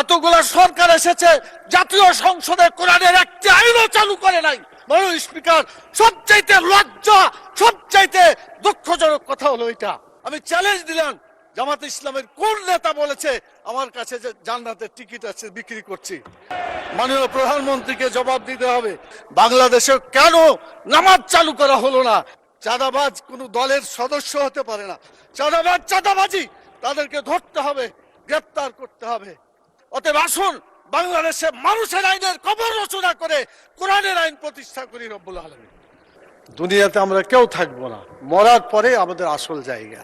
এতগুলা সরকার এসেছে, জাতীয় সংসদে কোরআনের একটি আইনও চালু করে নাই। মাননীয় স্পিকার, সবচাইতে লজ্জা, সবচাইতে দুঃখজনক কথা হলো এটা। আমি চ্যালেঞ্জ দিলাম, জামাতে ইসলামের কোন নেতা বলেছে আমার কাছে যে জান্নাতের টিকিট আছে বিক্রি করছি? মাননীয় প্রধানমন্ত্রীকে জবাব দিতে হবে। বাংলাদেশে কেন নামাজ চালু করা হলো না? চাঁদাবাজ কোন দলের সদস্য হতে পারে না। চাঁদাবাজ চাঁদাবাজি, তাদেরকে ধরতে হবে, গ্রেপ্তার করতে হবে। অতএব আসুন বাংলাদেশে মানুষের আইনের কবর রচনা করে কোরআনের আইন প্রতিষ্ঠা করি রব্বুল আলামিন। দুনিয়াতে আমরা কেউ থাকবো না, মরার পরে আমাদের আসল জায়গা।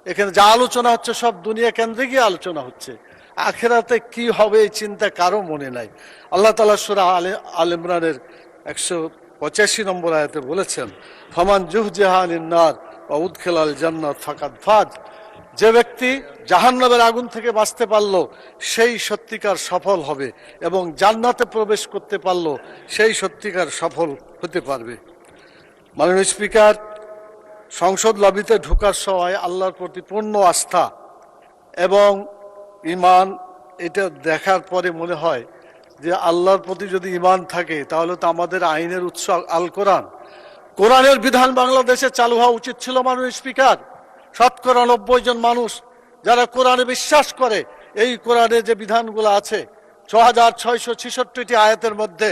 এখানে যা আলোচনা হচ্ছে সব দুনিয়া কেন্দ্রিক আলোচনা হচ্ছে। আখিরাতে কি হবে এই চিন্তা কারো মনে নাই। আল্লাহ তাআলা সূরা আলে ইমরানের 185 নম্বর আয়াতে বলেছেন, ফামান জুহজিহা আনিন নার ওয়া উদখিলাল জান্নাত ফাকাদ ফাজ। যে ব্যক্তি জাহান্নামের আগুন থেকে বাঁচতে পারলো সেই সত্যিকার সফল হবে, এবং জান্নাতে প্রবেশ করতে পারলো সেই সত্যিকার সফল হতে পারবে। মাননীয় স্পিকার, সংসদ লবিতে ঢোকার সময় আল্লাহর প্রতি পূর্ণ আস্থা এবং ঈমান, এটা দেখার পরে মনে হয় যে আল্লাহর প্রতি যদি ঈমান থাকে তাহলে তো আমাদের আইনের উৎস আল কোরআন। কোরআনের বিধান বাংলাদেশে চালু হওয়া উচিত ছিল। মাননীয় স্পিকার, 90% জন মানুষ যারা কোরআনে বিশ্বাস করে, এই কোরআনে যে বিধানগুলো আছে 6666টি আয়াতের মধ্যে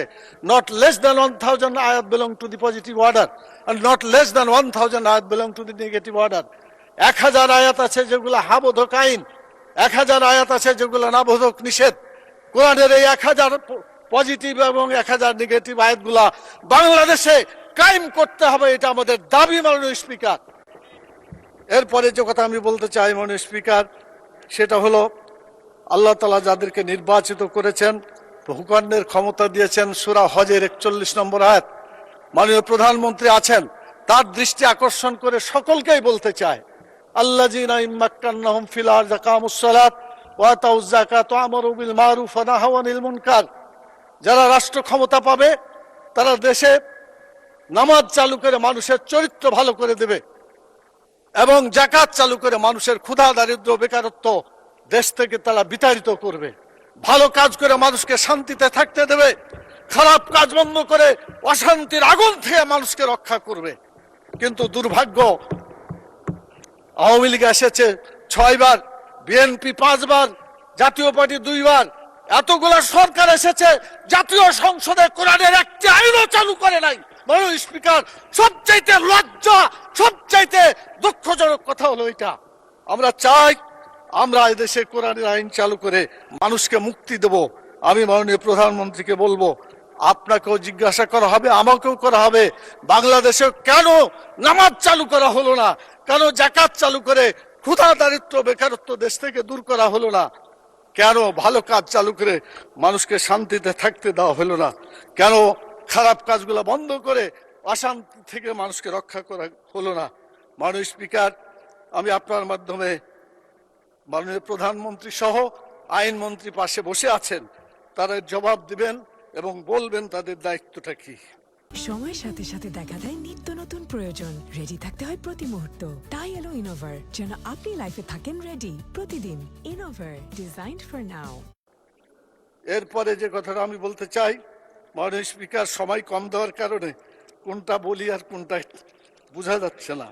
not less than 1000 ayat belong to the positive order and not less than 1000 ayat belong to the negative order। 1000 আয়াত আছে যেগুলো হাবোধক আইন, 1000 আয়াত আছে যেগুলো নাবোধক নিষেধ। কোরআনের এই 1000 পজিটিভ এবং 1000 নেগেটিভ আয়াতগুলা বাংলাদেশে কায়েম করতে হবে, এটা আমাদের দাবি। মাননীয় স্পিকার, এরপরে যে কথা আমি বলতে চাই মাননীয় স্পিকার, সেটা হলো আল্লাহ তাআলা যাদেরকে নির্বাচিত করেছেন, হুকুমের ক্ষমতা দিয়েছেন, সূরা হজের 41 নম্বর আয়াত। মাননীয় প্রধানমন্ত্রী আছেন, তার দৃষ্টি আকর্ষণ করে সকলকেই বলতে চায়, আল্লাযীনা ইম্মাক্কান্নাহুম ফিল আরদি আকামুস সালাত ওয়া আতাউয যাকাত ওয়া আমারু বিল মারুফ ওয়া নাহাউ আনিল মুনকার। যারা রাষ্ট্র ক্ষমতা পাবে তারা দেশে নামাজ চালু করে মানুষের চরিত্র ভালো করে দেবে, এবং যাকাত চালু করে মানুষের ক্ষুধা, দারিদ্র, বেকারত্ব দেশ থেকে তারা বিতাড়িত করবে। ভালো কাজ করে মানুষকে শান্তিতে থাকতে দেবে, খারাপ কাজ বন্ধ করে অশান্তির আগুন থেকে মানুষকে রক্ষা করবে। কিন্তু দুর্ভাগ্য, আওয়ামী লীগ এসেছে 6 বার, বিএনপি 5 বার, জাতীয় পার্টি 2 বার। এতগুলা সরকার এসেছে, জাতীয় সংসদে কোরআনের একটি আইনও চালু করে নাই। মাননীয় স্পিকার, সবচাইতে লজ্জা, সবচাইতে দুঃখজনক কথা হলো এটা। আমরা চাই আমরা এই দেশে কোরআনের আইন চালু করে মানুষকে মুক্তি দেব। আমি মাননীয় প্রধানমন্ত্রীকে বলবো, আপনাকেও জিজ্ঞাসা করা হবে, আমাকেও করা হবে, বাংলাদেশে কেন নামাজ চালু করা হলো না? কেন যাকাত চালু করে ক্ষুধা, দারিদ্র, বেকারত্ব দেশ থেকে দূর করা হলো না? কেন ভালো কাজ চালু করে মানুষকে শান্তিতে থাকতে দেওয়া হলো না? কেন খারাপ কাজগুলো বন্ধ করে অশান্তি থেকে মানুষকে রক্ষা করা হলো না? মাননীয় স্পিকার, আমি আপনার মাধ্যমে মাননীয় প্রধানমন্ত্রী সহ আইনমন্ত্রী পাশে বসে আছেন, তারা জবাব দিবেন এবং বলবেন তাদের দায়িত্বটা কি। সময়ের সাথে সাথে দেখা দেয় নিত্য নতুন প্রয়োজন, রেডি থাকতে হয় প্রতি মুহূর্ত। তাই এলো ইনোভার, যেন আপনি লাইফে থাকেন রেডি প্রতিদিন। Innova, designed for now. এরপরে যে কথাটা আমি বলতে চাই, মাননীয় স্পিকার, সময় কম দেওয়ার কারণে কোনটা বলি আর কোনটা বোঝা যাচ্ছে না।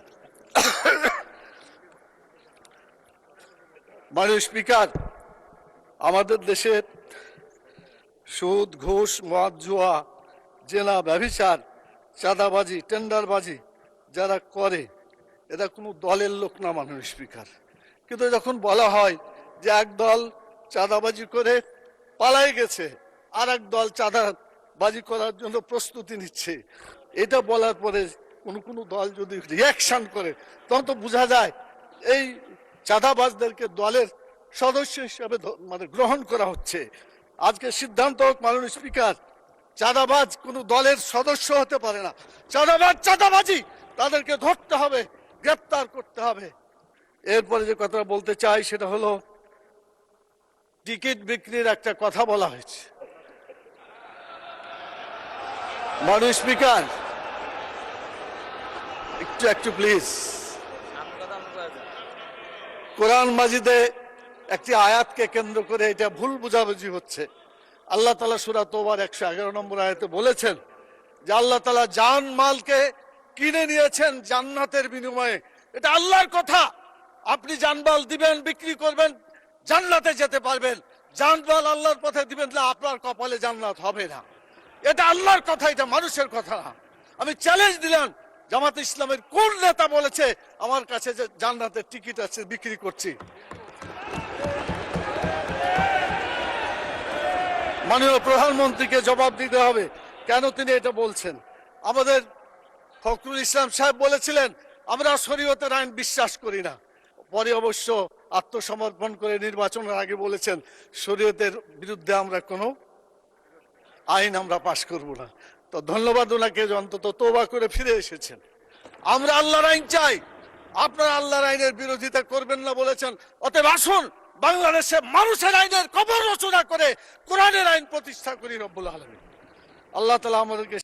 মাননীয় স্পিকার, আমাদের দেশে সুদ, ঘুষ, মদ, জুয়া, জেনা, ব্যভিচার, চাঁদাবাজি, টেন্ডারবাজি যারা করে, এরা কোনো দলের লোক না মাননীয় স্পিকার। কিন্তু যখন বলা হয় যে এক দল চাঁদাবাজি করে পালাই গেছে, আর এক দল চাঁদাবাজি করার জন্য প্রস্তুতি নিচ্ছে, এটা বলার পরে কোনো দল যদি রিয়াকশন করে, তখন তো বোঝা যায় এই চাঁদাবাজদেরকে দলের সদস্য হিসাবে গ্রহণ করা হচ্ছে। আজকে সিদ্ধান্ত হোক মাননীয় স্পিকার, চাঁদাবাজ কোনো দলের সদস্য হতে পারে না। চাঁদাবাজ চাঁদাবাজি, তাদেরকে ধরতে হবে, গ্রেপ্তার করতে হবে। এরপরে যে কথা বলতে চাই সেটা হলো, টিকিট বিক্রির একটা কথা বলা হয়েছে। মাননীয় স্পিকার, একটু প্লিজ। কোরআন মাজিদে একটি আয়াতকে কেন্দ্র করে এটা ভুল বুঝাবুঝি হচ্ছে। আল্লাহ তাআলা সূরা তওবার 111 নম্বর আয়াতে বলেছেন যে আল্লাহ তাআলা জান মালকে কিনে নিয়েছেন জান্নাতের বিনিময়ে। এটা আল্লাহর কথা। আপনি জানমাল দিবেন, বিক্রি করবেন, জান্নাতে যেতে পারবেন। জানমাল আল্লাহর পথে দিবেন না, আপনার কপালে জান্নাত হবে না। এটা আল্লাহর কথা, এটা মানুষের কথা না। আমি চ্যালেঞ্জ দিলাম, জামাত ইসলামের কোন নেতা বলেছে আমার কাছে যে জান্নাতের টিকিট আছে বিক্রি করছি? মাননীয় প্রধানমন্ত্রীকে জবাব দিতে হবে কেন তিনি এটা বলছেন। আমাদের ফখরুল ইসলাম সাহেব বলেছিলেন আমরা শরীয়তের আইন বিশ্বাস করি না, পরে অবশ্য আত্মসমর্পণ করে নির্বাচনের আগে বলেছেন শরীয়তের বিরুদ্ধে আমরা কোনো আইন আমরা পাশ করব না। তো ধন্যবাদ ওনাকে, অন্তত তওবা করে ফিরে এসেছেন। আমরা আল্লাহর আইন চাই, আপনারা আল্লাহর আইনের বিরোধিতা করবেন না বলেছেন। অতএব আসুন বাংলাদেশে মানুষের আইনের কবর রচনা করে কোরআনের আইন প্রতিষ্ঠা করি রব্বুল আলামিন। আল্লাহ তাআলা আমাদেরকে